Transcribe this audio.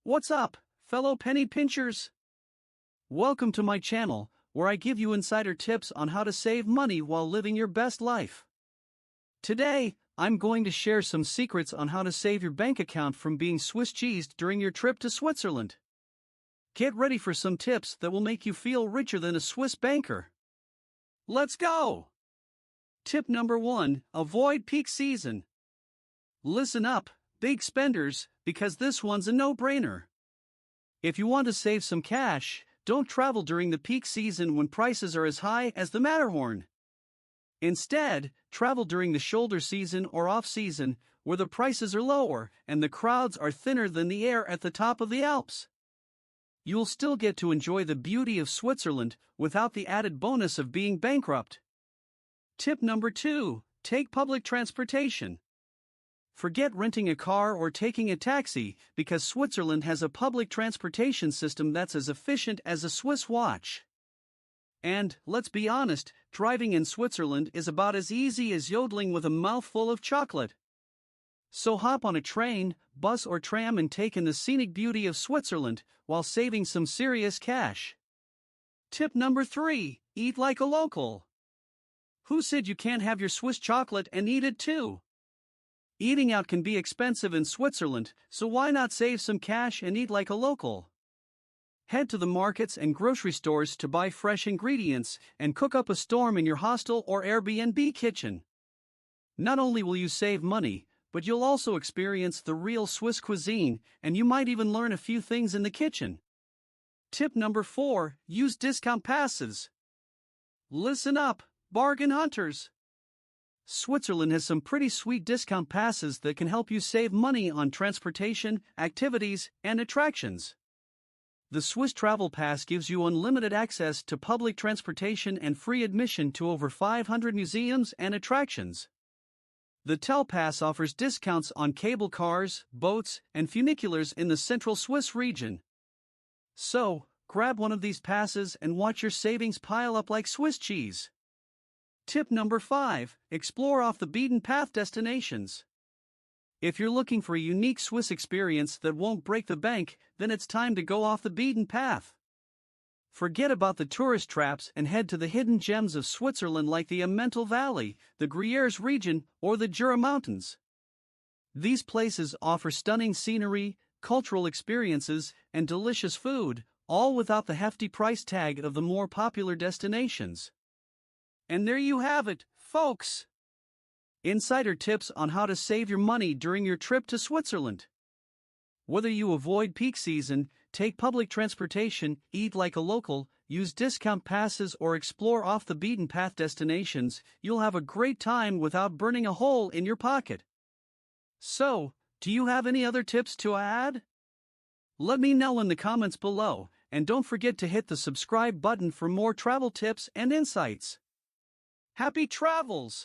What's up, fellow penny pinchers? Welcome to my channel, where I give you insider tips on how to save money while living your best life. Today, I'm going to share some secrets on how to save your bank account from being Swiss cheesed during your trip to Switzerland. Get ready for some tips that will make you feel richer than a Swiss banker. Let's go! Tip number 1, avoid peak season. Listen up, big spenders, because this one's a no-brainer. If you want to save some cash, don't travel during the peak season when prices are as high as the Matterhorn. Instead, travel during the shoulder season or off-season, where the prices are lower and the crowds are thinner than the air at the top of the Alps. You'll still get to enjoy the beauty of Switzerland without the added bonus of being bankrupt. Tip number 2, take public transportation. Forget renting a car or taking a taxi, because Switzerland has a public transportation system that's as efficient as a Swiss watch. And, let's be honest, driving in Switzerland is about as easy as yodeling with a mouthful of chocolate. So hop on a train, bus or tram and take in the scenic beauty of Switzerland, while saving some serious cash. Tip number 3, eat like a local. Who said you can't have your Swiss chocolate and eat it too? Eating out can be expensive in Switzerland, so why not save some cash and eat like a local? Head to the markets and grocery stores to buy fresh ingredients and cook up a storm in your hostel or Airbnb kitchen. Not only will you save money, but you'll also experience the real Swiss cuisine, and you might even learn a few things in the kitchen. Tip number 4, use discount passes. Listen up, bargain hunters. Switzerland has some pretty sweet discount passes that can help you save money on transportation, activities, and attractions. The Swiss Travel Pass gives you unlimited access to public transportation and free admission to over 500 museums and attractions. The Tel Pass offers discounts on cable cars, boats, and funiculars in the central Swiss region. So, grab one of these passes and watch your savings pile up like Swiss cheese. Tip number 5, explore off the beaten path destinations. If you're looking for a unique Swiss experience that won't break the bank, then it's time to go off the beaten path. Forget about the tourist traps and head to the hidden gems of Switzerland like the Emmental Valley, the Gruyeres region, or the Jura Mountains. These places offer stunning scenery, cultural experiences, and delicious food, all without the hefty price tag of the more popular destinations. And there you have it, folks! Insider tips on how to save your money during your trip to Switzerland. Whether you avoid peak season, take public transportation, eat like a local, use discount passes, or explore off the beaten path destinations, you'll have a great time without burning a hole in your pocket. So, do you have any other tips to add? Let me know in the comments below, and don't forget to hit the subscribe button for more travel tips and insights. Happy travels!